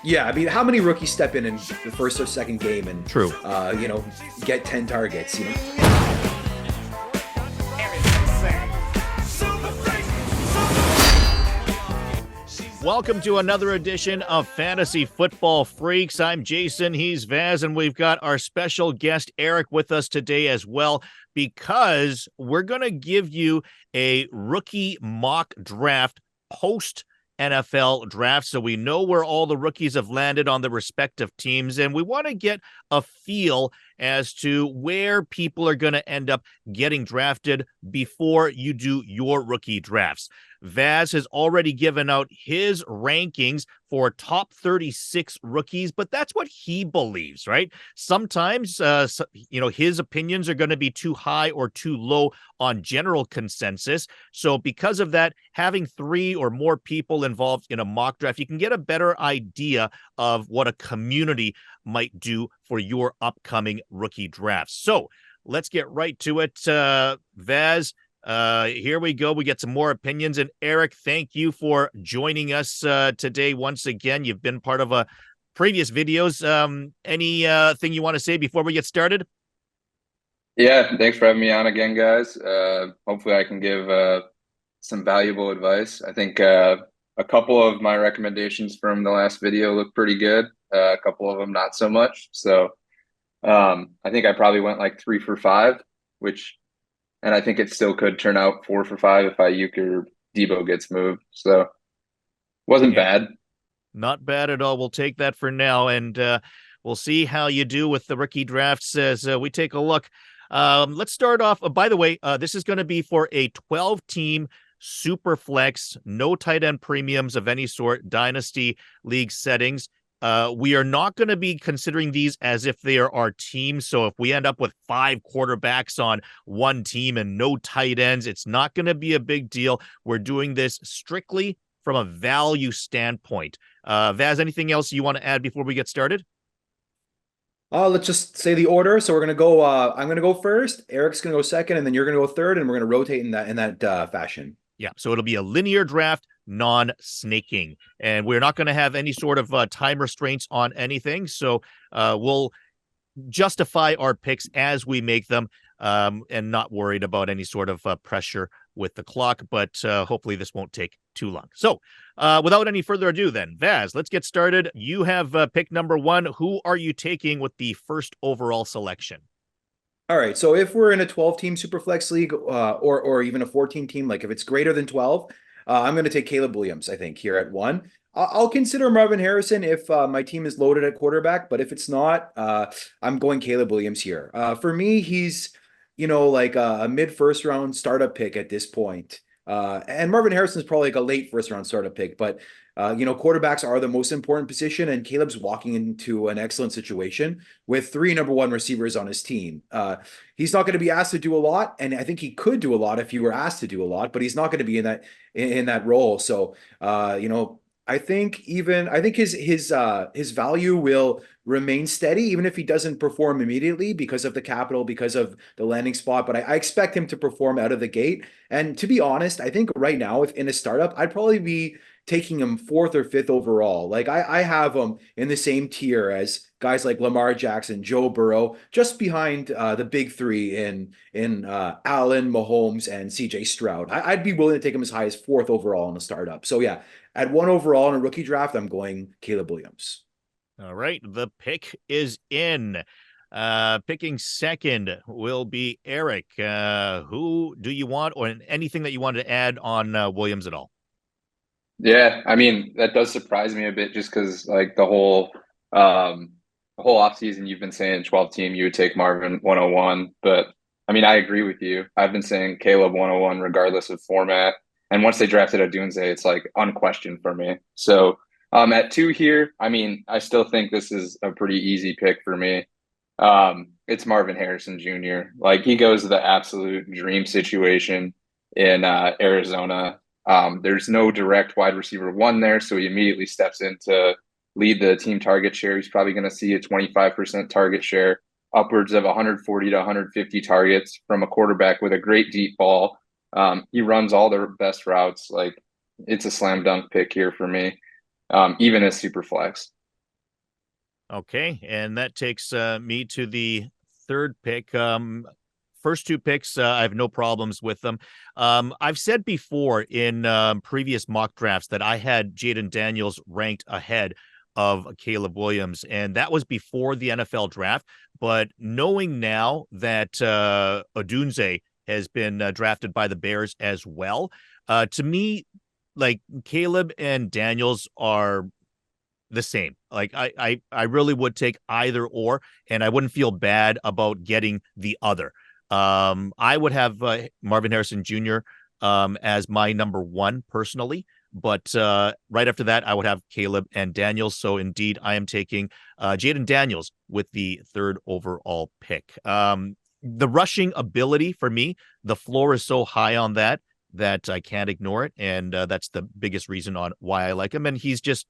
Yeah, I mean, how many rookies step in the first or second game and True. get 10 targets? Welcome to another edition of Fantasy Football Freaks. I'm Jason, he's Vaz, and we've got our special guest Eric with us today as well, because we're going to give you a rookie mock draft post NFL draft, so we know where all the rookies have landed on the respective teams, and we want to get a feel as to where people are going to end up getting drafted before you do your rookie drafts. Vaz has already given out his rankings for top 36 rookies, but that's what he believes, right? Sometimes, his opinions are going to be too high or too low on general consensus. So because of that, having 3 or more people involved in a mock draft, you can get a better idea of what a community might do for your upcoming rookie drafts. So let's get right to it. Vaz, here we go. We get some more opinions. And Eric, thank you for joining us today once again. You've been part of previous videos. Anything you want to say before we get started? Yeah, thanks for having me on again, guys. Hopefully I can give some valuable advice. I think a couple of my recommendations from the last video look pretty good. A couple of them not so much. So I think I probably went like 3 for 5, and I think it still could turn out 4 for 5 if Ayuk or Debo gets moved. So wasn't bad. Not bad at all. We'll take that for now, and we'll see how you do with the rookie drafts as we take a look. Let's start off. By the way, this is going to be for a 12-team SuperFlex, no tight end premiums of any sort, Dynasty League settings. We are not going to be considering these as if they are our team. So if we end up with 5 quarterbacks on one team and no tight ends, it's not going to be a big deal. We're doing this strictly from a value standpoint. Vaz, anything else you want to add before we get started? Let's just say the order. So we're gonna go. I'm gonna go first. Eric's gonna go second, and then you're gonna go third, and we're gonna rotate in that fashion. Yeah, so it'll be a linear draft, non-snaking, and we're not going to have any sort of time restraints on anything. So we'll justify our picks as we make them, and not worried about any sort of pressure with the clock. But hopefully this won't take too long. So without any further ado, then Vaz, let's get started. You have pick number 1. Who are you taking with the first overall selection? All right. So if we're in a 12-team Superflex league, or even a 14-team, like if it's greater than 12, I'm going to take Caleb Williams, I think, here at 1. I'll consider Marvin Harrison if my team is loaded at quarterback, but if it's not, I'm going Caleb Williams here. For me, he's, like a mid-first round startup pick at this point. And Marvin Harrison is probably like a late first round startup pick, but quarterbacks are the most important position, and Caleb's walking into an excellent situation with 3 number 1 receivers on his team. He's not going to be asked to do a lot, and I think he could do a lot if he were asked to do a lot, but he's not going to be in that role. So, I think his value will remain steady, even if he doesn't perform immediately because of the capital, because of the landing spot. But I expect him to perform out of the gate. And to be honest, I think right now, if in a startup, I'd probably be taking him 4th or 5th overall. Like I have him in the same tier as guys like Lamar Jackson, Joe Burrow, just behind the big 3 in Allen, Mahomes, and CJ Stroud. I'd be willing to take him as high as 4th overall in a startup. So yeah, at 1 overall in a rookie draft, I'm going Caleb Williams. All right, the pick is in. Picking second will be Eric. Who do you want, or anything that you wanted to add on Williams at all? Yeah, I mean, that does surprise me a bit just because like the whole offseason you've been saying 12 team, you would take Marvin 101. But I mean, I agree with you. I've been saying Caleb 101 regardless of format. And once they drafted Odunze, it's like unquestioned for me. So at 2 here, I mean, I still think this is a pretty easy pick for me. It's Marvin Harrison Jr. Like he goes to the absolute dream situation in Arizona. There's no direct wide receiver 1 there, so he immediately steps in to lead the team target share. He's probably going to see a 25% target share, upwards of 140 to 150 targets from a quarterback with a great deep ball. He runs all the best routes. Like it's a slam dunk pick here for me, even as super flex. Okay, and that takes me to the third pick. First two picks, I have no problems with them. I've said before in previous mock drafts that I had Jaden Daniels ranked ahead of Caleb Williams, and that was before the NFL draft. But knowing now that Odunze has been drafted by the Bears as well, to me, like Caleb and Daniels are the same. Like I really would take either or, and I wouldn't feel bad about getting the other. I would have Marvin Harrison Jr. As my number one personally, but right after that, I would have Caleb and Daniels. So indeed, I am taking Jaden Daniels with the third overall pick. The rushing ability for me, the floor is so high on that I can't ignore it, and that's the biggest reason on why I like him. And he's just,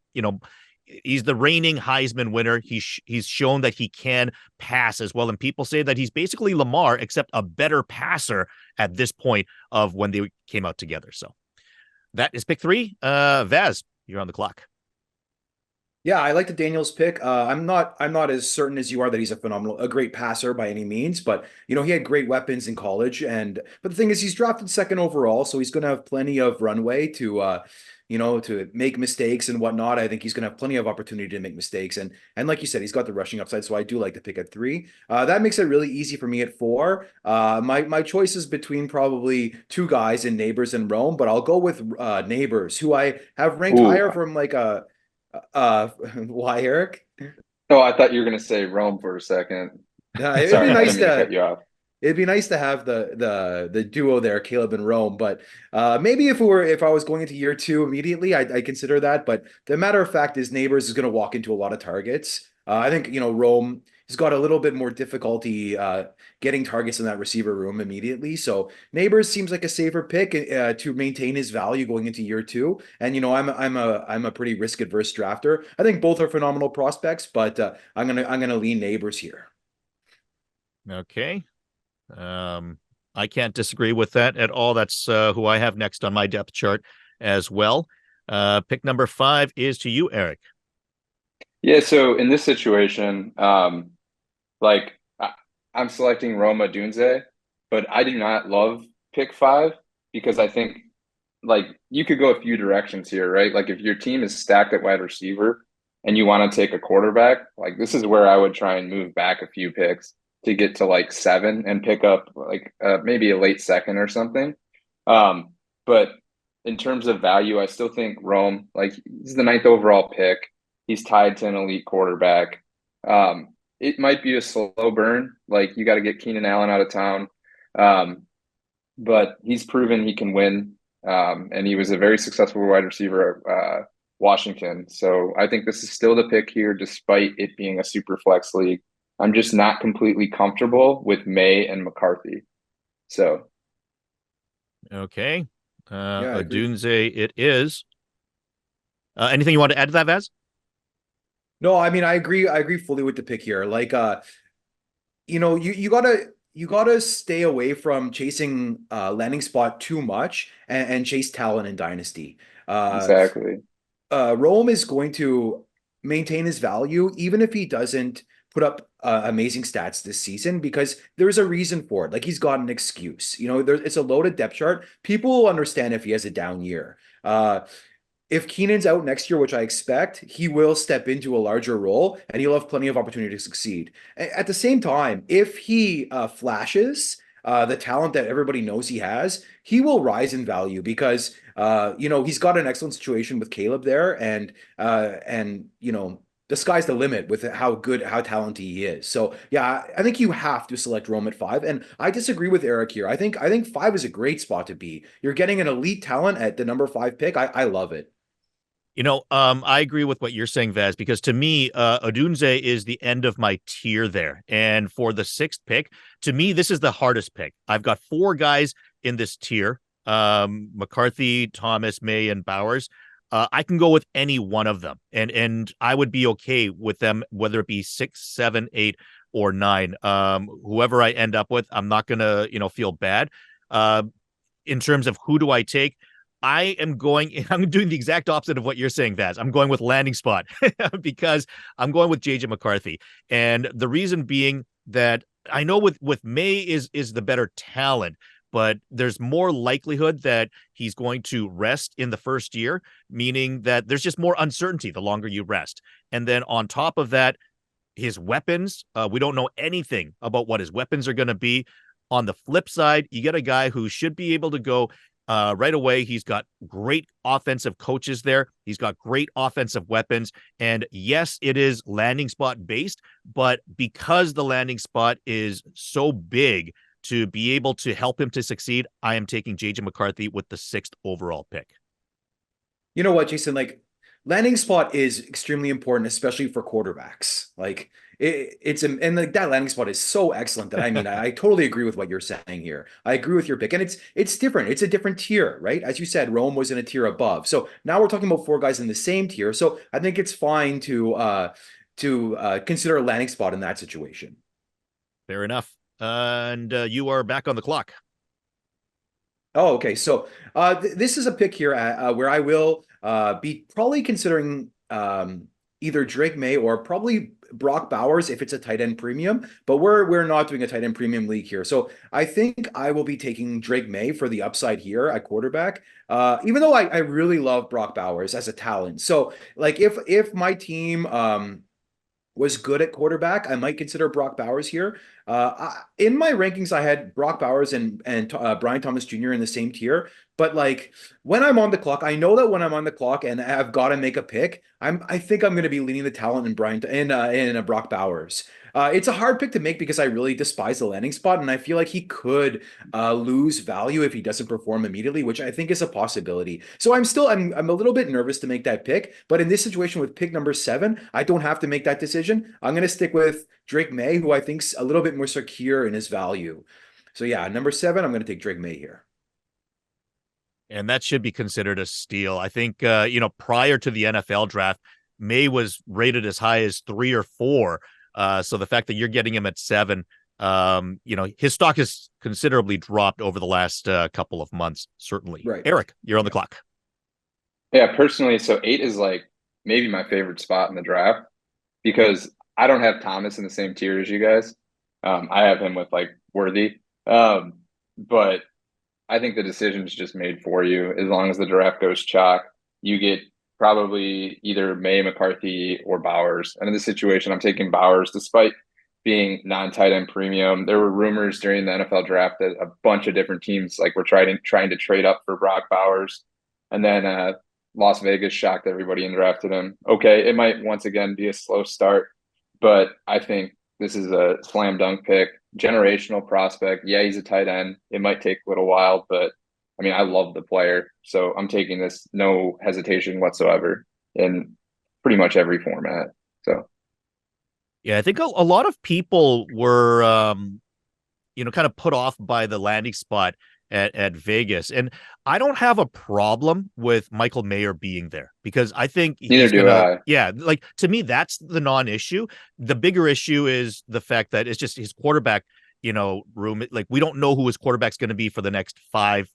he's the reigning Heisman winner. He's shown that he can pass as well. And people say that he's basically Lamar, except a better passer at this point of when they came out together. So that is pick three. Vaz, you're on the clock. Yeah, I like the Daniels pick. I'm not as certain as you are that he's a great passer by any means, but he had great weapons in college. But the thing is, he's drafted second overall, so he's going to have plenty of runway to make mistakes and whatnot. I think he's going to have plenty of opportunity to make mistakes, and like you said, he's got the rushing upside, so I do like the pick at three. That makes it really easy for me at four. My choice is between probably two guys in Neighbors and Rome, but I'll go with Neighbors, who I have ranked Ooh. higher from like a. Why, Eric? Oh, I thought you were going to say Rome for a second. It'd be Sorry, I nice didn't mean to cut to you off. it'd be nice to have the duo there, Caleb and Rome. But maybe if I was going into year two immediately, I consider that. But the matter of fact is, Neighbors is going to walk into a lot of targets. I think Rome has got a little bit more difficulty getting targets in that receiver room immediately. So Neighbors seems like a safer pick to maintain his value going into year two. And I'm a pretty risk adverse drafter. I think both are phenomenal prospects, but I'm gonna lean Neighbors here. Okay. I can't disagree with that at all. That's who I have next on my depth chart as well. Pick number 5 is to you, Eric. Yeah, so in this situation, like I'm selecting Roma Dunze, but I do not love pick 5 because I think like you could go a few directions here, right? Like if your team is stacked at wide receiver and you want to take a quarterback, like this is where I would try and move back a few picks to get to like 7 and pick up like maybe a late second or something. But in terms of value, I still think Rome, like he's the ninth overall pick. He's tied to an elite quarterback. It might be a slow burn. Like you got to get Keenan Allen out of town. Um, but he's proven he can win. And he was a very successful wide receiver at Washington. So I think this is still the pick here, despite it being a super flex league. I'm just not completely comfortable with May and McCarthy. So Okay. Yeah, I agree. Adunze it is. Anything you want to add to that, Vaz? No, I mean I agree. I agree fully with the pick here. Like you gotta stay away from chasing landing spot too much and chase talent in Dynasty. Uh exactly. Rome is going to maintain his value even if he doesn't put up amazing stats this season because there's a reason for it. Like he's got an excuse. It's a loaded depth chart. People will understand if he has a down year. If Keenan's out next year, which I expect, he will step into a larger role and he'll have plenty of opportunity to succeed. At the same time, if he flashes the talent that everybody knows he has, he will rise in value because he's got an excellent situation with Caleb there, and the sky's the limit with how talented he is. So yeah, I think you have to select Rome at 5. And I disagree with Eric here. I think 5 is a great spot to be. You're getting an elite talent at the number 5 pick. I love it. I agree with what you're saying, Vaz, because to me, Odunze is the end of my tier there. And for the 6th pick, to me, this is the hardest pick. I've got 4 guys in this tier, McCarthy, Thomas, May, and Bowers. I can go with any one of them, and I would be okay with them, whether it be 6, 7, 8, or 9. Whoever I end up with, I'm not gonna, feel bad. In terms of who do I take, I'm doing the exact opposite of what you're saying, Vaz. I'm going with landing spot because I'm going with JJ McCarthy. And the reason being that I know with May is the better talent, but there's more likelihood that he's going to rest in the first year, meaning that there's just more uncertainty the longer you rest. And then on top of that, his weapons, we don't know anything about what his weapons are going to be. On the flip side, you get a guy who should be able to go right away. He's got great offensive coaches there. He's got great offensive weapons. And yes, it is landing spot based, but because the landing spot is so big to be able to help him to succeed, I am taking JJ McCarthy with the 6th overall pick. You know what, Jason? Like, landing spot is extremely important, especially for quarterbacks. Like, and like that landing spot is so excellent that I totally agree with what you're saying here. I agree with your pick, and it's different. It's a different tier, right? As you said, Rome was in a tier above. So now we're talking about 4 guys in the same tier. So I think it's fine to consider a landing spot in that situation. Fair enough. And you are back on the clock. Oh, okay. So this is a pick here where I will be probably considering either Drake May or probably Brock Bowers if it's a tight end premium, but we're not doing a tight end premium league here. So I think I will be taking Drake May for the upside here at quarterback, even though I really love Brock Bowers as a talent. So like if my team was good at quarterback, I might consider Brock Bowers here. In my rankings, I had Brock Bowers and Brian Thomas Jr. in the same tier. But like when I'm on the clock, I know that when I'm on the clock and I've got to make a pick, I think I'm going to be leaning the talent in Brock Bowers. It's a hard pick to make because I really despise the landing spot, and I feel like he could lose value if he doesn't perform immediately, which I think is a possibility. So I'm a little bit nervous to make that pick, but in this situation with pick number 7, I don't have to make that decision. I'm going to stick with Drake May, who I think's a little bit more secure in his value. So yeah, number 7, I'm going to take Drake May here. And that should be considered a steal. I think, prior to the NFL draft, May was rated as high as 3 or 4. So the fact that you're getting him at 7, his stock has considerably dropped over the last couple of months, certainly. Right. Eric, you're on the clock. Yeah, personally, so 8 is like maybe my favorite spot in the draft because I don't have Thomas in the same tier as you guys. I have him with like Worthy. But I think the decision is just made for you. As long as the draft goes chalk, you get probably either May, McCarthy, or Bowers. And in this situation, I'm taking Bowers despite being non-tight end premium. There were rumors during the NFL draft that a bunch of different teams like were trying to trade up for Brock Bowers. And then Las Vegas shocked everybody and drafted him. Okay, it might once again be a slow start, but I think this is a slam dunk pick, generational prospect. Yeah, he's a tight end. It might take a little while, but I mean, I love the player. So I'm taking this no hesitation whatsoever in pretty much every format. So, yeah, I think a lot of people were, kind of put off by the landing spot at Vegas. And I don't have a problem with Michael Mayer being there because I think like to me, that's the non-issue. The bigger issue is the fact that it's just his quarterback, room. Like we don't know who his quarterback's going to be for the next 5-10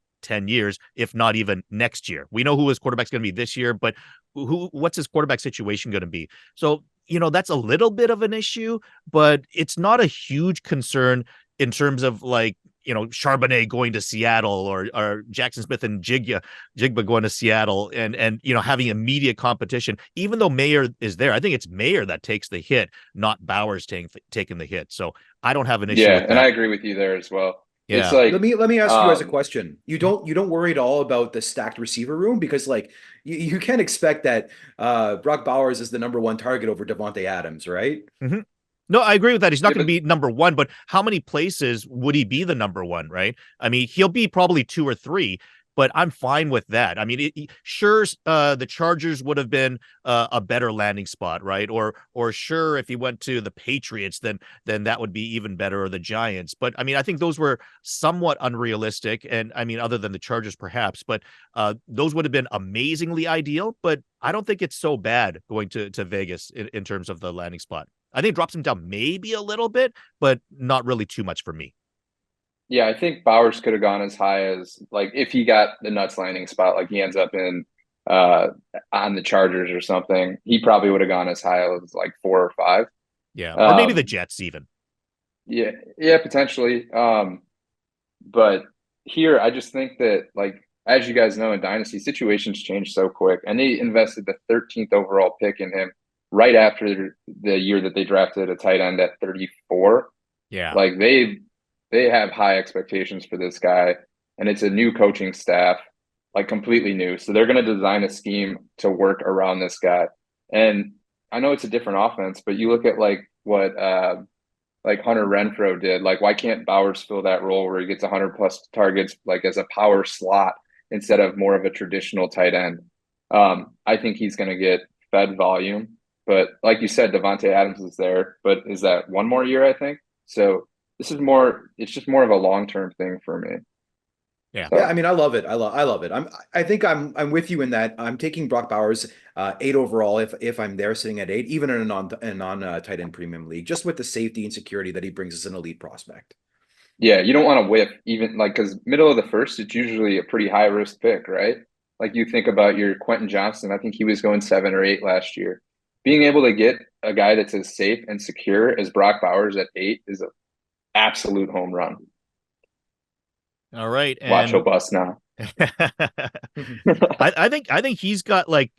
years, if not even next year. We know who his quarterback's going to be this year, but what's his quarterback situation going to be? So, that's a little bit of an issue, but it's not a huge concern in terms of like, Charbonnet going to Seattle or Jackson Smith and Jigba going to Seattle and having immediate competition, even though Mayer is there. I think it's Mayer that takes the hit, not Bowers taking the hit. So I don't have an issue with that. And I agree with you there as well. Yeah. It's like, let me ask you as a question. You don't worry at all about the stacked receiver room because like you can't expect that Brock Bowers is the number 1 target over Devontae Adams, right? Mm-hmm. No, I agree with that. He's not going to be number 1, but how many places would he be the number 1, right? I mean, he'll be probably 2 or 3, but I'm fine with that. I mean, sure, the Chargers would have been a better landing spot, right? Or sure, if he went to the Patriots, then that would be even better, or the Giants. But I mean, I think those were somewhat unrealistic, and I mean, other than the Chargers, perhaps, but those would have been amazingly ideal. But I don't think it's so bad going to Vegas in terms of the landing spot. I think it drops him down maybe a little bit, but not really too much for me. Yeah, I think Bowers could have gone as high as like if he got the nuts landing spot, like he ends up in uh on the Chargers or something, he probably would have gone as high as like 4 or 5. Yeah, or maybe the Um, Jets even. yeah, yeah, potentially. But here I just think that like as you guys know in Dynasty, situations change so quick, and they invested the 13th overall pick in him right after the year that they drafted a tight end at 34. Yeah. Like they have high expectations for this guy, and it's a new coaching staff, like completely new. So they're going to design a scheme to work around this guy. And I know it's a different offense, but you look at what like Hunter Renfro did. Like, why can't Bowers fill that role where he gets 100 plus targets, like as a power slot instead of more of a traditional tight end? I think he's going to get fed volume, but like you said, Devontae Adams is there, but is that one more year? I think so. This is more. It's just more of a long term thing for me. Yeah. Yeah, So I mean, I love it. I think I'm with you in that I'm taking Brock Bowers 8 overall if I'm there sitting at 8, even in a non tight end premium league, just with the safety and security that he brings as an elite prospect. yeah, you don't want to whiff even like because middle of the first, it's usually a pretty high risk pick, right? Like you think about your Quentin Johnson, I think he was going 7 or 8 last year. Being able to get a guy that's as safe and secure as Brock Bowers at 8 is an absolute home run. All right. Watch he'll And bust now. I think he's got like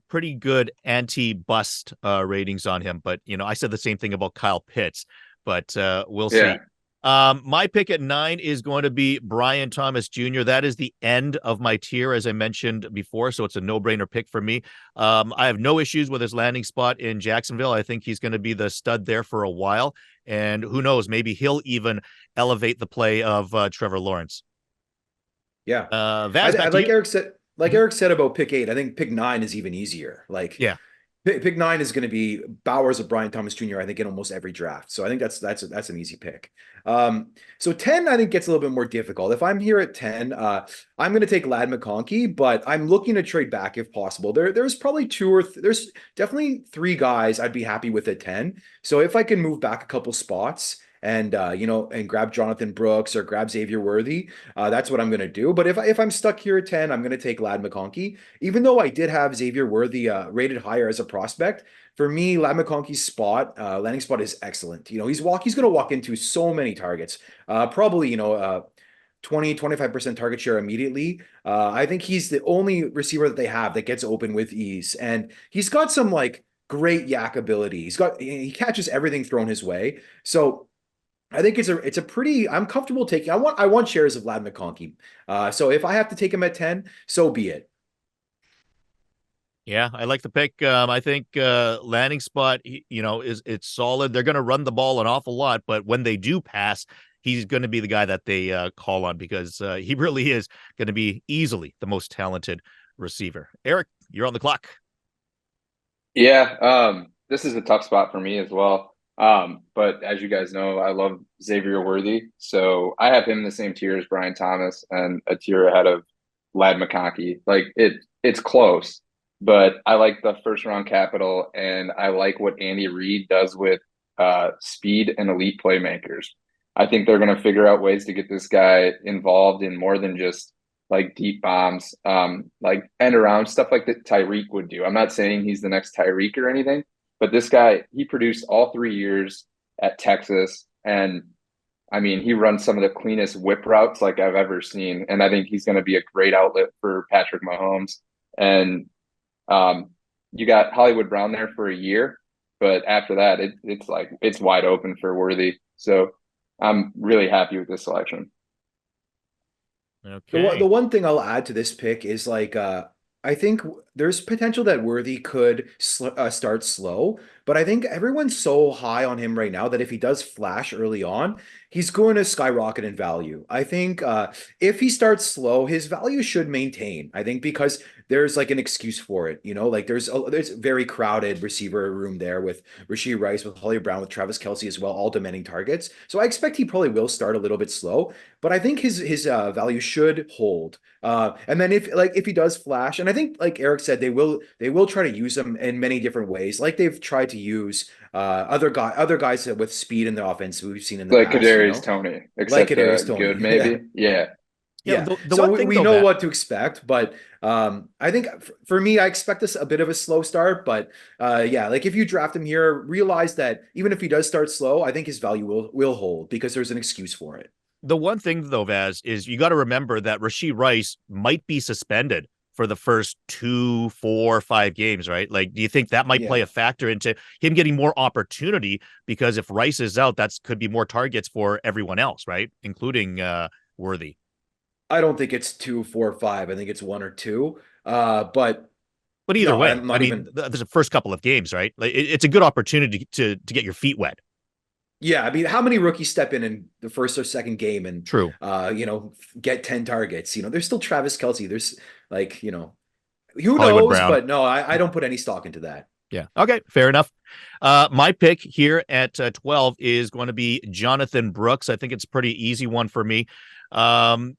pretty good anti-bust ratings on him, but I said the same thing about Kyle Pitts, but we'll Yeah. see. My pick at 9 is going to be Brian Thomas Jr. That is the end of my tier, as I mentioned before, so it's a no-brainer pick for me. I have no issues with his landing spot in Jacksonville. I think he's going to be the stud there for a while, and who knows, maybe he'll even elevate the play of Trevor Lawrence. Yeah. Vaz, back to Like you. Eric said, Mhm. Eric said about pick 8, I think pick 9 is even easier. Like Yeah. pick 9 is going to be Bowers of Brian Thomas Jr. I think in almost every draft. So I think that's an easy pick. So 10 I think gets a little bit more difficult. If I'm here at 10, I'm going to take Lad McConkey, but I'm looking to trade back if possible. There's probably there's definitely 3 guys I'd be happy with at 10. So if I can move back a couple spots and and grab Jonathan Brooks or grab Xavier Worthy, that's what I'm going to do. But if I'm stuck here at 10, I'm going to take Lad McConkey. Even though I did have Xavier Worthy rated higher as a prospect, for me, Lad McConkey's landing spot is excellent. He's going to walk into so many targets, probably 20-25% target share immediately. I think he's the only receiver that they have that gets open with ease, and he's got some like great yak ability. He catches everything thrown his way. So I think it's a pretty I'm comfortable taking. I want shares of Lad McConkey. So if I have to take him at 10, so be it. Yeah, I like the pick. I think landing spot, is it's solid. They're going to run the ball an awful lot, but when they do pass, he's going to be the guy that they call on because he really is going to be easily the most talented receiver. Eric, you're on the clock. Yeah, this is a tough spot for me as well. But as you guys know, I love Xavier Worthy, so I have him in the same tier as Brian Thomas and a tier ahead of Lad McConkey. Like it's close, but I like the first round capital, and I like what Andy Reid does with speed and elite playmakers. I think they're going to figure out ways to get this guy involved in more than just like deep bombs, like end around stuff like that Tyreek would do. I'm not saying he's the next Tyreek or anything, but this guy, he produced all 3 years at Texas. And I mean, he runs some of the cleanest whip routes like I've ever seen. And I think he's going to be a great outlet for Patrick Mahomes. And you got Hollywood Brown there for a year, but after that, it's like it's wide open for Worthy. So I'm really happy with this selection. The Okay. one thing I'll add to this pick is I think there's potential that Worthy could start slow, but I think everyone's so high on him right now that if he does flash early on, he's going to skyrocket in value. I think if he starts slow, his value should maintain. I think because there's like an excuse for it, like there's very crowded receiver room there with Rashee Rice, with Holly Brown, with Travis Kelce as well, all demanding targets. So I expect he probably will start a little bit slow, but I think his value should hold. And then if he does flash, and I think like Eric said, they will try to use him in many different ways, like they've tried to use other guys with speed in the offense we've seen in the Like past, you Kadarius know, Tony, like except Kadarius Tony. good Yeah. maybe. Yeah. Yeah, Yeah. the So one thing we though, know Vaz, what to expect, but I think for me, I expect this a bit of a slow start, but yeah, like if you draft him here, realize that even if he does start slow, I think his value will hold because there's an excuse for it. the one thing though, Vaz, is you got to remember that Rashee Rice might be suspended for the first 2, 4, 5 games, right? Like, do you think that might play Yeah. a factor into him getting more opportunity? Because if Rice is out, that's could be more targets for everyone else, right? Including Worthy. I don't think it's 2, 4, 5. I think it's 1 or 2. But But either no, way, I'm I not mean, even. there's a first couple of games, right? Like, it's a good opportunity to get your feet wet. Yeah, I mean, how many rookies step in the first or second game and True. get 10 targets? There's still Travis Kelce. There's like, who Hollywood knows? Brown. But no, I don't put any stock into that. Yeah. Okay. Fair enough. My pick here at 12 is going to be Jonathan Brooks. I think it's a pretty easy one for me. Um,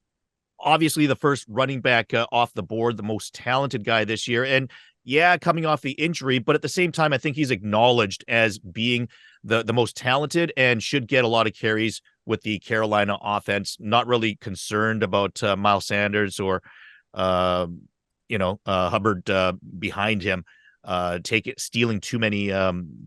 Obviously, the first running back off the board, the most talented guy this year. And yeah, coming off the injury, but at the same time, I think he's acknowledged as being the most talented and should get a lot of carries with the Carolina offense. Not really concerned about Miles Sanders or, Hubbard behind him. Stealing too many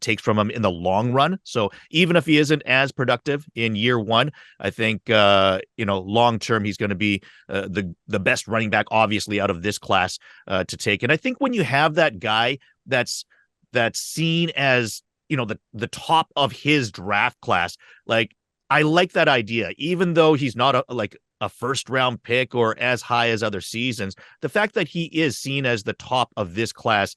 takes from him in the long run. So even if he isn't as productive in year one, I think long term he's going to be the best running back, obviously, out of this class to take. And I think when you have that guy that's seen as the top of his draft class, like I like that idea, even though he's not a first round pick or as high as other seasons. The fact that he is seen as the top of this class,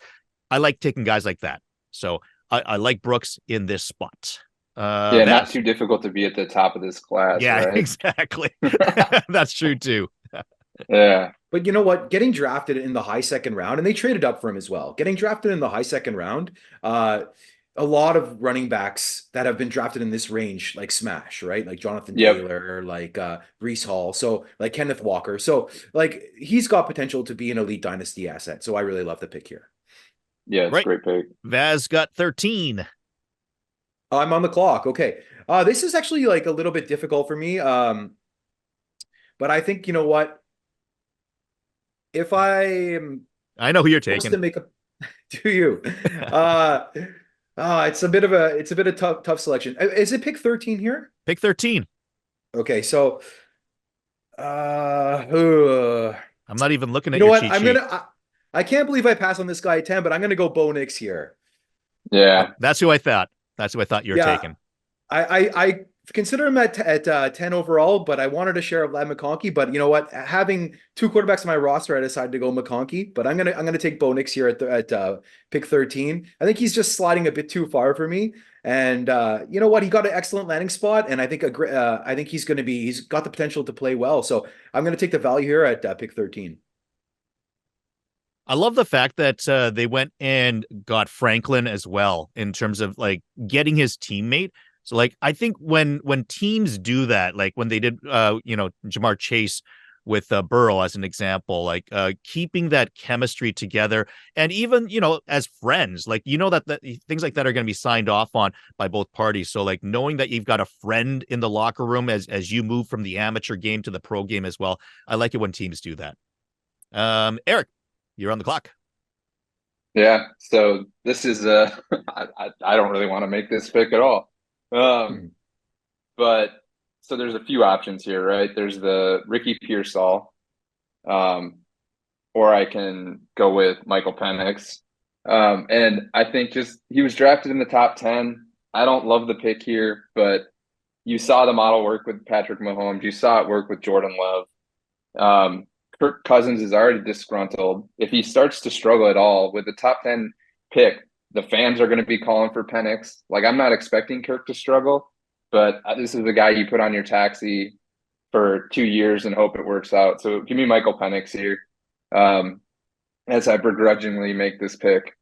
I like taking guys like that. So I like Brooks in this spot. Yeah, not Vaz. too difficult to be at the top of this class, Yeah, right? exactly. That's true too. Yeah. But you know what? Getting drafted in the high second round, and they traded up for him as well. Getting drafted in the high second round, a lot of running backs that have been drafted in this range, like smash, right? Like Jonathan Yep. Taylor, like Brees Hall, so like Kenneth Walker. So like he's got potential to be an elite dynasty asset. So I really love the pick here. Yeah, it's a Right. great pick. Vaz got 13. I'm on the clock. Okay. This is actually like a little bit difficult for me. But I think you know what? If I am I know who you're forced taking. to make a do you? Uh it's a bit of tough selection. Is it pick 13 here? Pick 13. Okay, so uh I'm not even looking you at know your what? cheat sheet. I can't believe I passed on this guy at 10, but I'm gonna go Bo Nix here. Yeah. That's who I thought. That's who I thought you were Yeah, taking. I consider him at 10 overall, but I wanted to share of Lad McConkey. But you know what? Having two quarterbacks on my roster, I decided to go McConkey. But I'm gonna take Bo Nix here at pick 13. I think he's just sliding a bit too far for me. And you know what? He got an excellent landing spot, and I think I think he's got the potential to play well. So I'm gonna take the value here at pick 13. I love the fact that they went and got Franklin as well in terms of like getting his teammate. So like I think when teams do that, like when they did Jamar Chase with Burrow as an example, like keeping that chemistry together and even as friends, like that things like that are going to be signed off on by both parties. So like knowing that you've got a friend in the locker room as you move from the amateur game to the pro game as well. I like it when teams do that. Eric, you're on the clock. Yeah. So this is I don't really want to make this pick at all. Um, Mhm. but so there's a few options here, right? There's the Ricky Pearsall, um, or I can go with Michael Penix. And I think just he was drafted in the top 10. I don't love the pick here, but you saw the model work with Patrick Mahomes. You saw it work with Jordan Love. Kirk Cousins is already disgruntled. If he starts to struggle at all with the top 10 pick, the fans are going to be calling for Penix. Like, I'm not expecting Kirk to struggle, but this is the guy you put on your taxi for 2 years and hope it works out. So give me Michael Penix here um, as I begrudgingly make this pick.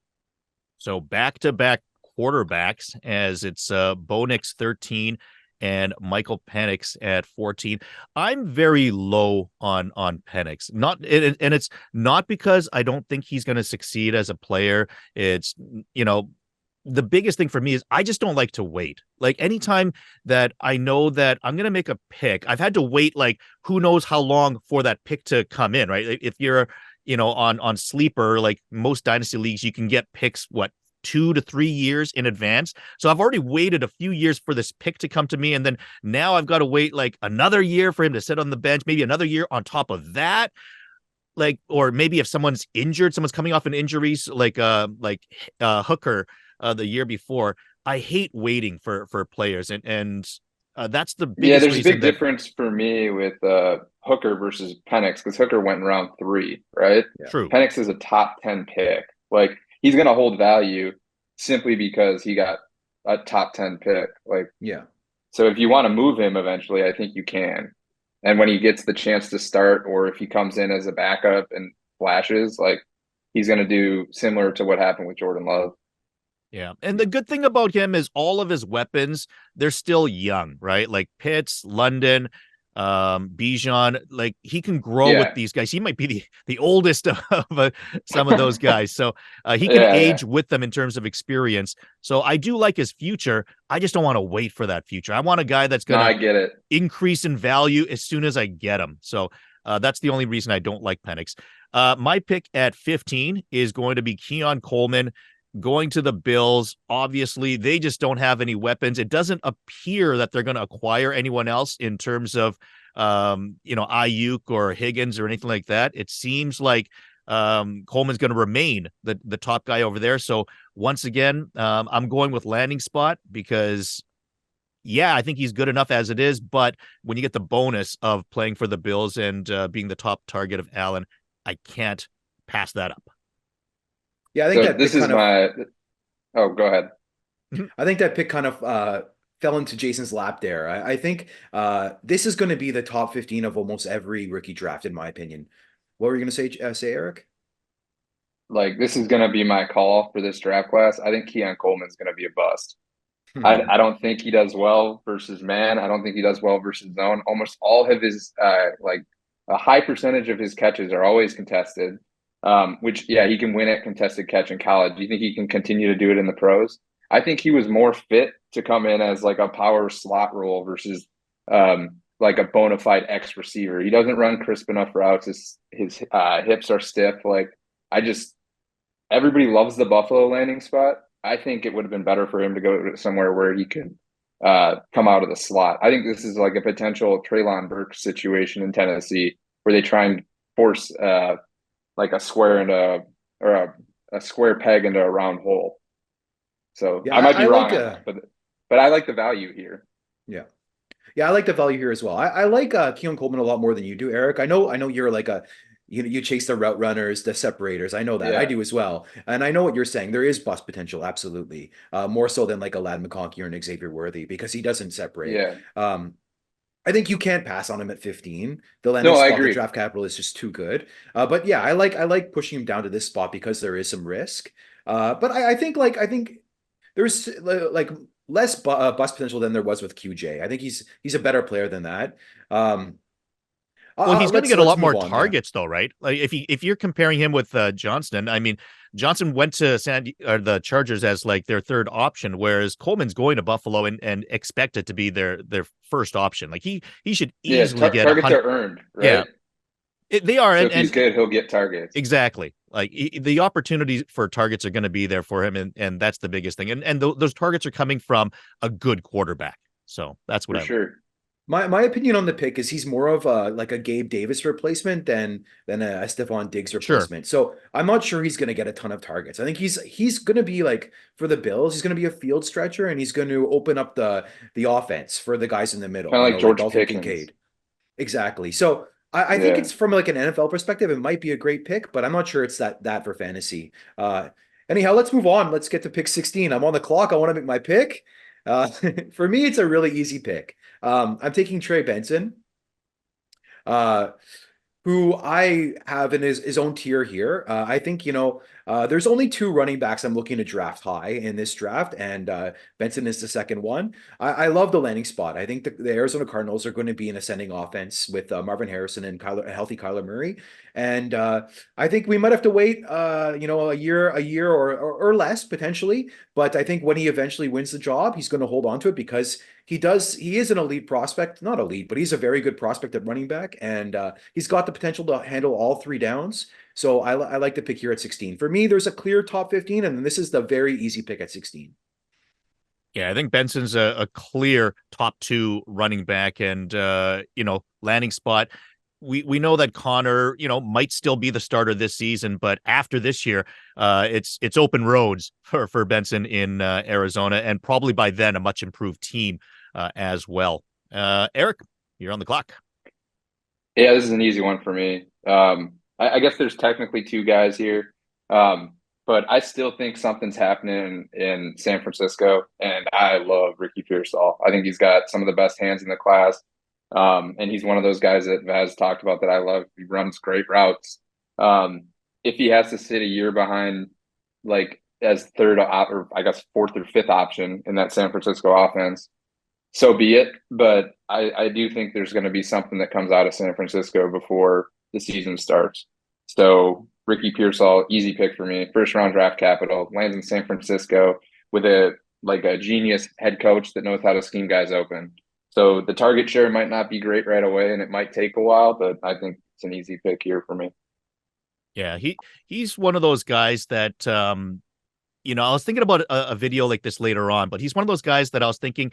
So back-to-back quarterbacks as it's Bo Nix 13 and Michael Penix at 14. I'm very low on Penix. And it's not because I don't think he's going to succeed as a player. It's, the biggest thing for me is I just don't like to wait. Like anytime that I know that I'm going to make a pick, I've had to wait like who knows how long for that pick to come in, right? If you're, on sleeper, like most dynasty leagues, you can get picks, 2 to 3 years in advance. So I've already waited a few years for this pick to come to me. And then now I've got to wait like another year for him to sit on the bench, maybe another year on top of that. Like, or maybe if someone's injured, someone's coming off an injuries like Hooker the year before. I hate waiting for players, and that's the biggest there's a reason big difference for me with Hooker versus Penix because Hooker went in round 3, right? Yeah. True. Penix is a top 10 pick. Like he's going to hold value simply because he got a top 10 pick. Like, Yeah. so if you want to move him eventually, I think you can. And when he gets the chance to start, or if he comes in as a backup and flashes, like he's going to do similar to what happened with Jordan Love. Yeah. And the good thing about him is all of his weapons, they're still young, right? Like Pitts, London, Bijan, like he can grow with these guys. He might be the oldest of some of those guys. So he can age with them in terms of experience. So I do like his future. I just don't want to wait for that future. I want a guy that's going to increase in value as soon as I get him. So that's the only reason I don't like Penix. My pick at 15 is going to be Keon Coleman. Going to the Bills, obviously, they just don't have any weapons. It doesn't appear that they're going to acquire anyone else in terms of, Ayuk or Higgins or anything like that. It seems like Coleman's going to remain the top guy over there. So once again, I'm going with landing spot because, I think he's good enough as it is. But when you get the bonus of playing for the Bills and being the top target of Allen, I can't pass that up. Yeah, I think that this is my. Oh, go ahead. I think that pick kind of fell into Jason's lap there. I think this is going to be the top 15 of almost every rookie draft, in my opinion. What were you going to say, Eric? Like this is going to be my call for this draft class. I think Keon Coleman's going to be a bust. I don't think he does well versus man. I don't think he does well versus zone. Almost all of his like a high percentage of his catches are always contested. Which he can win at contested catch in college. Do you think he can continue to do it in the pros? I think he was more fit to come in as like a power slot role versus like a bona fide X receiver. He doesn't run crisp enough routes. His hips are stiff. Like everybody loves the Buffalo landing spot. I think it would have been better for him to go somewhere where he could come out of the slot. I think this is like a potential Treylon Burks situation in Tennessee where they try and force like a square into a square peg into a round hole. So I might be wrong, but I like the value here. Yeah. Yeah, I like the value here as well. I like Keon Coleman a lot more than you do, Eric. I know you're like you chase the route runners, the separators. I know that. I do as well. And I know what you're saying. There is bust potential, absolutely. More so than like a Ladd McConkey or an Xavier Worthy because he doesn't separate. Yeah. I think you can't pass on him at 15. The landing spot, the draft capital is just too good. But yeah, I like pushing him down to this spot because there is some risk. But I think there's like less bust potential than there was with QJ. I think he's a better player than that. Well, he's going to get a lot more targets, though, right? Like if you're comparing him with Johnston, I mean, Johnson went to the Chargers as like their third option, whereas Coleman's going to Buffalo and expected to be their first option. Like he should easily get targets are earned, right? Yeah, they are. So if he's good, he'll get targets. Exactly. Like the opportunities for targets are going to be there for him, and that's the biggest thing. And those targets are coming from a good quarterback. So that's what sure. My opinion on the pick is he's more of a Gabe Davis replacement than a Stephon Diggs replacement. Sure. So I'm not sure he's going to get a ton of targets. I think he's going to be like for the Bills, he's going to be a field stretcher and he's going to open up the offense for the guys in the middle. Kind of like George Pickens. Kincaid. Exactly. So I think it's from like an NFL perspective, it might be a great pick, but I'm not sure it's that for fantasy. Anyhow, let's move on. Let's get to pick 16. I'm on the clock. I want to make my pick. For me, it's a really easy pick. I'm taking Trey Benson, who I have in his own tier here. I think, There's only two running backs I'm looking to draft high in this draft, and Benson is the second one. I love the landing spot. I think the Arizona Cardinals are going to be an ascending offense with Marvin Harrison and a healthy Kyler Murray. And I think we might have to wait, a year or less potentially. But I think when he eventually wins the job, he's going to hold on to it because he is an elite prospect, not elite, but he's a very good prospect at running back, and he's got the potential to handle all three downs. So I like the pick here at 16. For me, there's a clear top 15, and this is the very easy pick at 16. Yeah, I think Benson's a clear top 2 running back, and landing spot. We know that Connor, might still be the starter this season, but after this year, it's open roads for Benson in Arizona, and probably by then a much improved team as well. Eric, you're on the clock. Yeah, this is an easy one for me. I guess there's technically two guys here, but I still think something's happening in San Francisco, and I love Ricky Pearsall. I think he's got some of the best hands in the class, and he's one of those guys that Vaz talked about that I love. He runs great routes. If he has to sit a year behind, like as or I guess fourth or fifth option in that San Francisco offense, so be it. But I do think there's going to be something that comes out of San Francisco before the season starts. So Ricky Pearsall, easy pick for me. First round draft capital, lands in San Francisco with a genius head coach that knows how to scheme guys open. So the target share might not be great right away, and it might take a while, but I think it's an easy pick here for me. Yeah, he's one of those guys that I was thinking about a video like this later on, but he's one of those guys that I was thinking,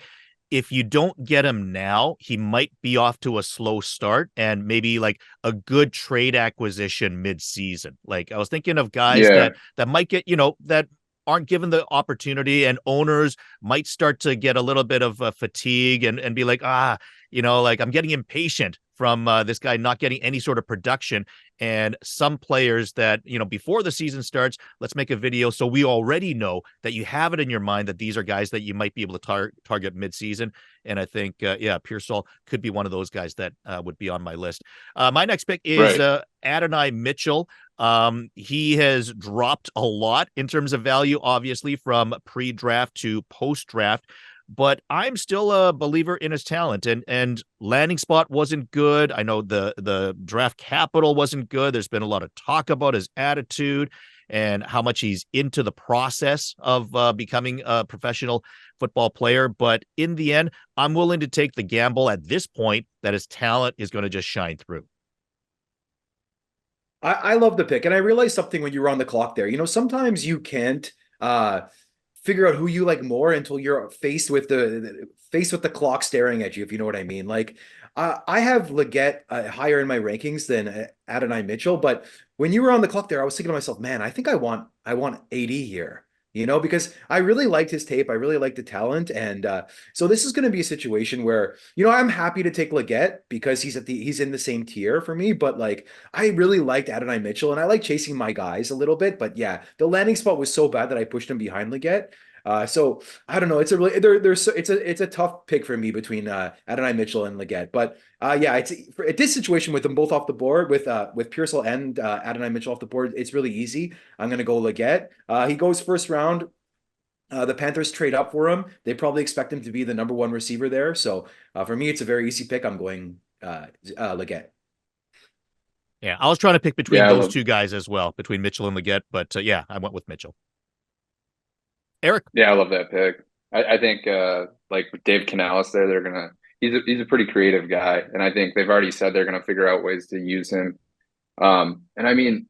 if you don't get him now, he might be off to a slow start, and maybe like a good trade acquisition mid-season. Like I was thinking of guys that might get, that aren't given the opportunity, and owners might start to get a little bit of fatigue and be like, like I'm getting impatient from this guy not getting any sort of production. And some players that, before the season starts, let's make a video so we already know that you have it in your mind that these are guys that you might be able to target mid-season. And I think, Pearsall could be one of those guys that would be on my list. My next pick is Adonai Mitchell. He has dropped a lot in terms of value, obviously, from pre-draft to post-draft, but I'm still a believer in his talent, and landing spot wasn't good. I know the draft capital wasn't good. There's been a lot of talk about his attitude and how much he's into the process of becoming a professional football player. But in the end, I'm willing to take the gamble at this point that his talent is going to just shine through. I love the pick, and I realized something when you were on the clock there. Sometimes you can't figure out who you like more until you're faced with the clock staring at you, if you know what I mean. Like I have Leggett higher in my rankings than Adonai Mitchell, but when you were on the clock there, I was thinking to myself, man, I think I want AD here. Because I really liked his tape. I really liked the talent. And so this is going to be a situation where, I'm happy to take Leggett because he's in the same tier for me. But like, I really liked Adonai Mitchell, and I like chasing my guys a little bit. But yeah, the landing spot was so bad that I pushed him behind Leggett. So I don't know. It's a really it's a tough pick for me between Adonai Mitchell and Leggett. But it's at this situation with them both off the board with Pearsall and Adonai Mitchell off the board. It's really easy. I'm gonna go Leggett. He goes first round. The Panthers trade up for him. They probably expect him to be the number one receiver there. So for me, it's a very easy pick. I'm going Leggett. Yeah, I was trying to pick between those two guys as well, between Mitchell and Leggett. But I went with Mitchell. Eric? Yeah, I love that pick. I think like with Dave Canales there, he's a pretty creative guy, and I think they've already said they're gonna figure out ways to use him. And I mean,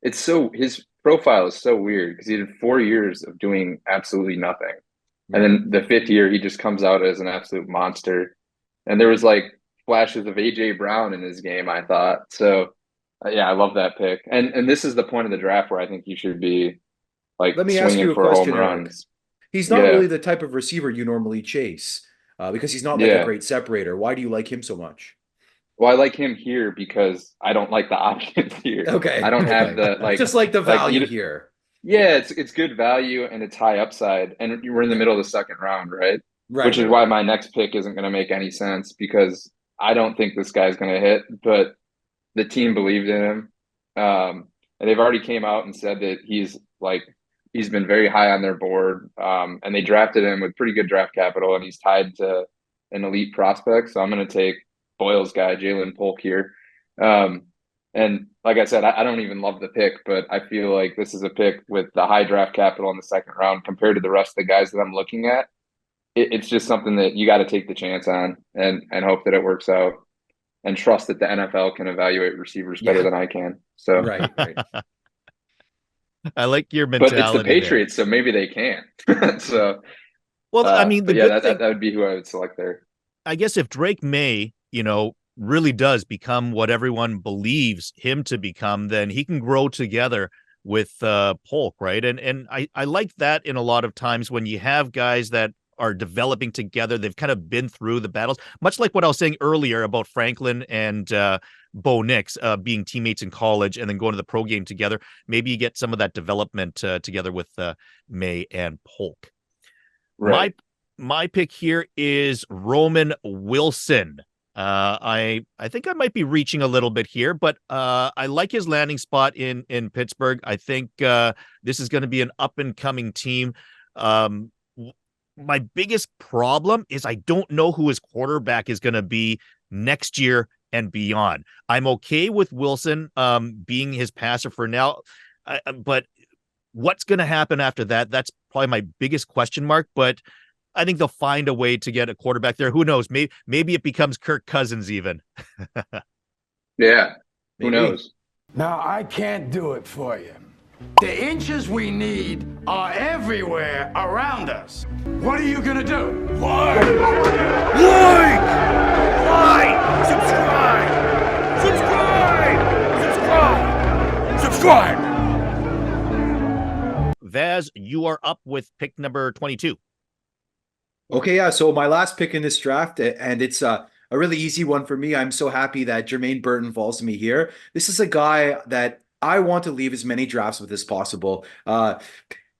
his profile is so weird because he did 4 years of doing absolutely nothing, and then the fifth year he just comes out as an absolute monster. And there was like flashes of AJ Brown in his game, I thought. So I love that pick. And this is the point of the draft where I think you should be like Let me ask you swinging a for home question, Eric. runs. He's not really the type of receiver you normally chase because he's not like a great separator. Why do you like him so much? Well, I like him here because I don't like the options here. Okay. I don't have the just like the value here. Yeah, it's good value and it's high upside, and we're in the middle of the second round, right? Right. Which is why my next pick isn't going to make any sense because I don't think this guy's going to hit, but the team believed in him. and they've already came out and said that he's been very high on their board, and they drafted him with pretty good draft capital, and he's tied to an elite prospect. So I'm going to take Boyle's guy, Jalen Polk here. And like I said, I don't even love the pick, but I feel like this is a pick with the high draft capital in the second round compared to the rest of the guys that I'm looking at. It's just something that you got to take the chance on and hope that it works out and trust that the NFL can evaluate receivers better than I can. So Right. I like your but it's the mentality there. Patriots, so maybe they can. So Well, I mean, the but yeah, good thing, that would be who I would select there. I guess, if Drake May, really does become what everyone believes him to become, then he can grow together with Polk, right? And I like that in a lot of times when you have guys that are developing together. They've kind of been through the battles, much like what I was saying earlier about Franklin and Bo Nix being teammates in college and then going to the pro game together. Maybe you get some of that development together with May and Polk. Right. My pick here is Roman Wilson. I think I might be reaching a little bit here, but I like his landing spot in Pittsburgh. I think this is going to be an up and coming team. My biggest problem is I don't know who his quarterback is going to be next year and beyond. I'm okay with Wilson being his passer for now, but what's going to happen after that? That's probably my biggest question mark, but I think they'll find a way to get a quarterback there. Who knows? Maybe it becomes Kirk Cousins even. Yeah. Who Maybe. knows? Now, I can't do it for you. The inches we need are everywhere around us. What are you gonna do? Like! Subscribe! Vaz, you are up with pick number 22. Okay, yeah. So my last pick in this draft, and it's a really easy one for me. I'm so happy that Jermaine Burton falls to me here. This is a guy that I want to leave as many drafts with as possible.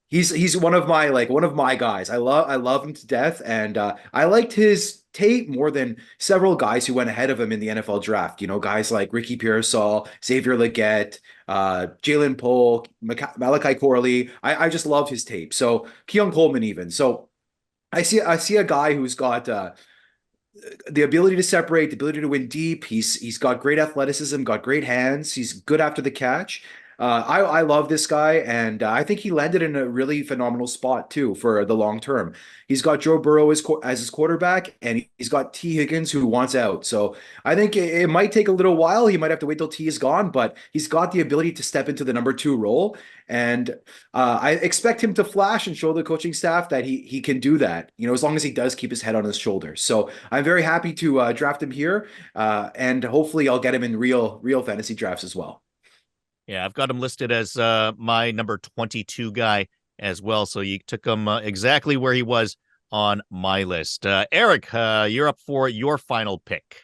He's one of my guys. I love him to death, and I liked his tape more than several guys who went ahead of him in the NFL draft. You know, guys like Ricky Pearsall, Xavier Legette, Jalen Polk, Malachi Corley. I just loved his tape. So Keon Coleman even. So I see a guy who's got the ability to separate, the ability to win deep. He's got great athleticism, got great hands. He's good after the catch. I love this guy, and I think he landed in a really phenomenal spot too for the long term. He's got Joe Burrow as his quarterback, and he's got T Higgins who wants out. So I think it might take a little while. He might have to wait till T is gone, but he's got the ability to step into the number 2 role, and I expect him to flash and show the coaching staff that he can do that. You know, as long as he does keep his head on his shoulders. So I'm very happy to draft him here, and hopefully I'll get him in real fantasy drafts as well. Yeah, I've got him listed as my number 22 guy as well. So you took him exactly where he was on my list. Eric, you're up for your final pick.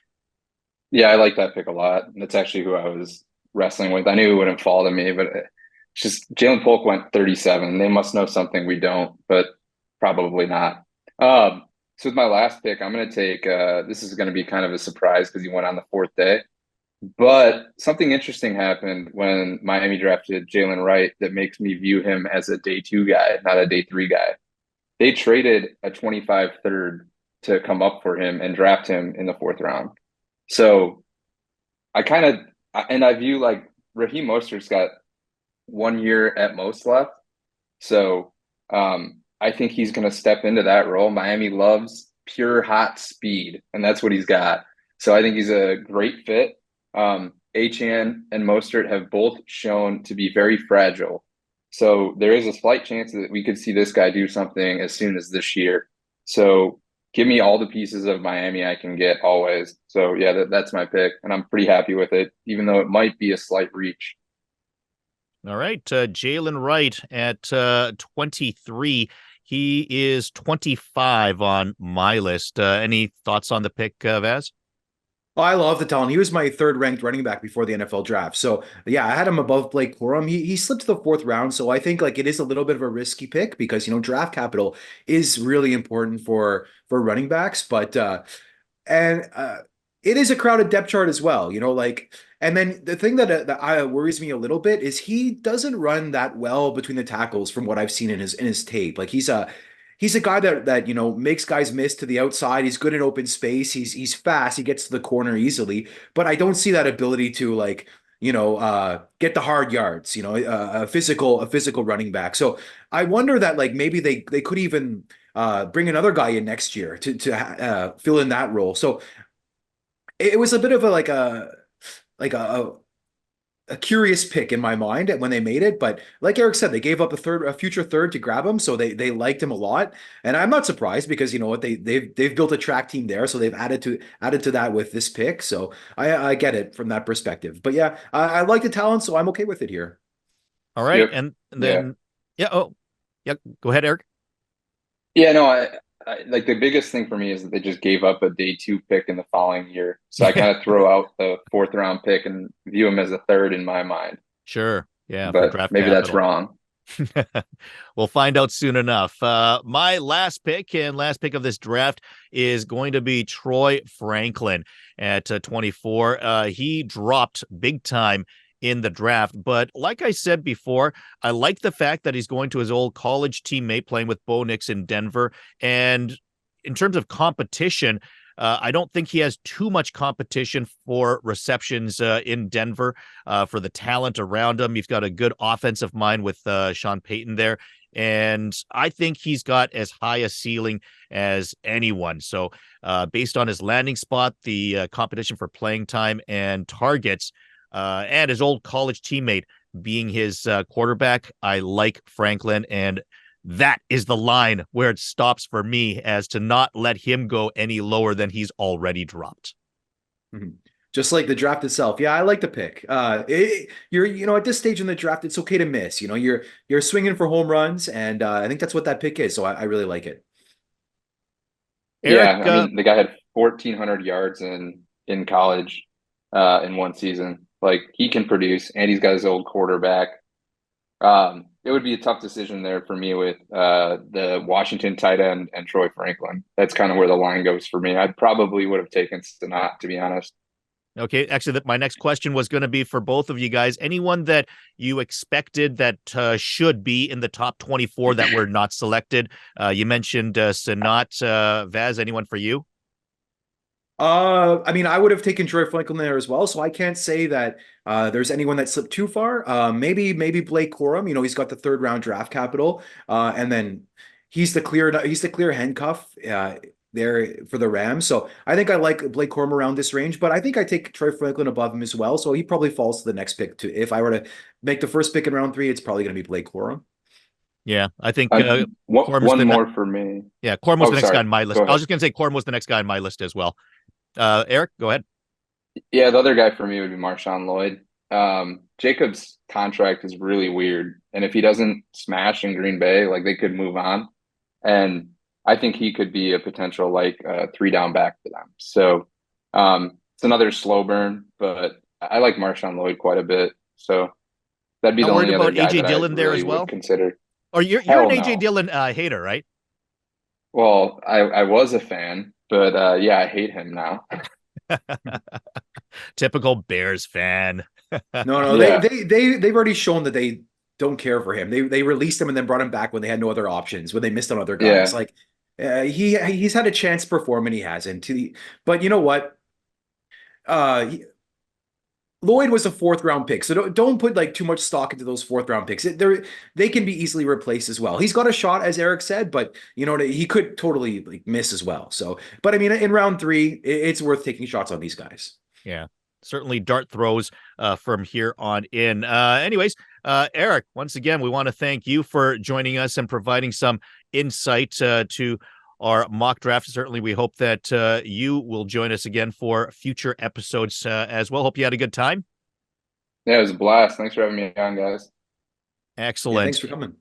Yeah, I like that pick a lot. That's actually who I was wrestling with. I knew it wouldn't fall to me, but it's just Jalen Polk went 37. They must know something we don't, but probably not. So with my last pick, I'm going to take this is going to be kind of a surprise because he went on the 4th day. But something interesting happened when Miami drafted Jalen Wright that makes me view him as a day 2 guy, not a day 3 guy. They traded a 25 third to come up for him and draft him in the 4th round. So I view like Raheem Mostert's got 1 year at most left. So I think he's going to step into that role. Miami loves pure hot speed, and that's what he's got. So I think he's a great fit. Achane and Mostert have both shown to be very fragile. So there is a slight chance that we could see this guy do something as soon as this year. So give me all the pieces of Miami I can get always. So yeah, that's my pick, and I'm pretty happy with it, even though it might be a slight reach. All right, Jalen Wright at 23. He is 25 on my list. Any thoughts on the pick, Vaz? Oh, I love the talent. He was my 3rd ranked running back before the NFL draft. So yeah, I had him above Blake Corum. He slipped to the 4th round. So I think like it is a little bit of a risky pick because, you know, draft capital is really important for running backs. But it is a crowded depth chart as well, like, and then the thing that worries me a little bit is he doesn't run that well between the tackles from what I've seen in his tape. Like he's a guy that makes guys miss to the outside. He's good in open space. He's fast. He gets to the corner easily, but I don't see that ability to like get the hard yards. A physical running back. So I wonder that like maybe they could even bring another guy in next year to fill in that role. So it was a bit of a curious pick in my mind when they made it, but like Eric said, they gave up a future third to grab him, so they liked him a lot, and I'm not surprised because you know what they've built a track team there, so they've added to that with this pick. So I get it from that perspective, but yeah, I like the talent, so I'm okay with it here. All right, Yep. and then yeah, go ahead, Eric. Yeah, no, I like the biggest thing for me is that they just gave up a day 2 pick in the following year. So I kind of throw out the 4th round pick and view him as a third in my mind. Sure, yeah, for But draft maybe that's capital. wrong. We'll find out soon enough. My last pick of this draft is going to be Troy Franklin at 24. He dropped big time in the draft, but like I said before, I like the fact that he's going to his old college teammate playing with Bo Nix in Denver. And in terms of competition, I don't think he has too much competition for receptions in Denver for the talent around him. He's got a good offensive mind with Sean Payton there. And I think he's got as high a ceiling as anyone. So based on his landing spot, the competition for playing time and targets, and his old college teammate being his quarterback, I like Franklin, and that is the line where it stops for me, as to not let him go any lower than he's already dropped. Mm-hmm. Just like the draft itself. Yeah, I like the pick. You're at this stage in the draft, it's okay to miss. You're swinging for home runs, and I think that's what that pick is. So I really like it. Eric, Yeah, I mean the guy had 1,400 yards in college in one season. Like he can produce, and he's got his old quarterback. It would be a tough decision there for me with the Washington tight end and Troy Franklin. That's kind of where the line goes for me. I probably would have taken Sanat, to be honest. Okay, actually, my next question was going to be for both of you guys. Anyone that you expected that should be in the top 24 that were not selected? You mentioned Sanat. Vaz, anyone for you? I mean, I would have taken Troy Franklin there as well, so I can't say that there's anyone that slipped too far. Maybe Blake Corum. He's got the 3rd round draft capital, and then he's the clear handcuff there for the Rams. So I think I like Blake Corum around this range, but I think I take Troy Franklin above him as well. So he probably falls to the next pick too. If I were to make the first pick in round 3, it's probably going to be Blake Corum. Yeah, I think one more for me. Yeah, Corum was the next sorry. guy on my list. I was just going to say Corum was the next guy on my list as well. Eric, go ahead. Yeah, the other guy for me would be Marshawn Lloyd. Jacobs' contract is really weird, and if he doesn't smash in Green Bay, like they could move on. And I think he could be a potential 3-down back for them. So it's another slow burn, but I like Marshawn Lloyd quite a bit. So that'd be the only other guy that Dillon I there really as well. would consider. Or you're an AJ Dillon hater, right? Well, I was a fan, but yeah, I hate him now. Typical Bears fan. No, Yeah. they've already shown that they don't care for him. They released him and then brought him back when they had no other options, when they missed on other guys. Yeah. Like he's had a chance to perform and he hasn't. But you know what? Lloyd was a 4th round pick, so don't put like too much stock into those 4th round picks. They can be easily replaced as well. He's got a shot, as Eric said, but he could totally like miss as well. So, but I mean, in round 3, it's worth taking shots on these guys. Yeah, certainly dart throws from here on in. Anyways, Eric, once again, we want to thank you for joining us and providing some insight to our mock draft. Certainly, we hope that you will join us again for future episodes as well. Hope you had a good time. Yeah, it was a blast. Thanks for having me on, guys. Excellent. Yeah, thanks for coming.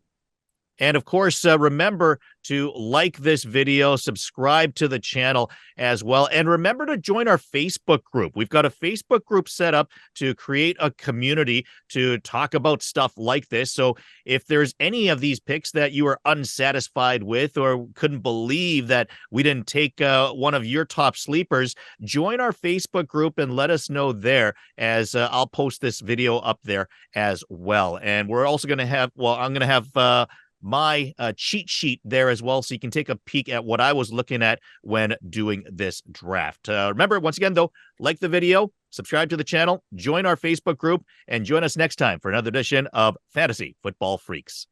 And of course, remember to like this video, subscribe to the channel as well. And remember to join our Facebook group. We've got a Facebook group set up to create a community to talk about stuff like this. So if there's any of these picks that you are unsatisfied with or couldn't believe that we didn't take one of your top sleepers, join our Facebook group and let us know there, as I'll post this video up there as well. And we're also going to have, well, I'm going to have my cheat sheet there as well, so you can take a peek at what I was looking at when doing this draft. Remember, once again, though, like the video, subscribe to the channel, join our Facebook group, and join us next time for another edition of Fantasy Football Freaks.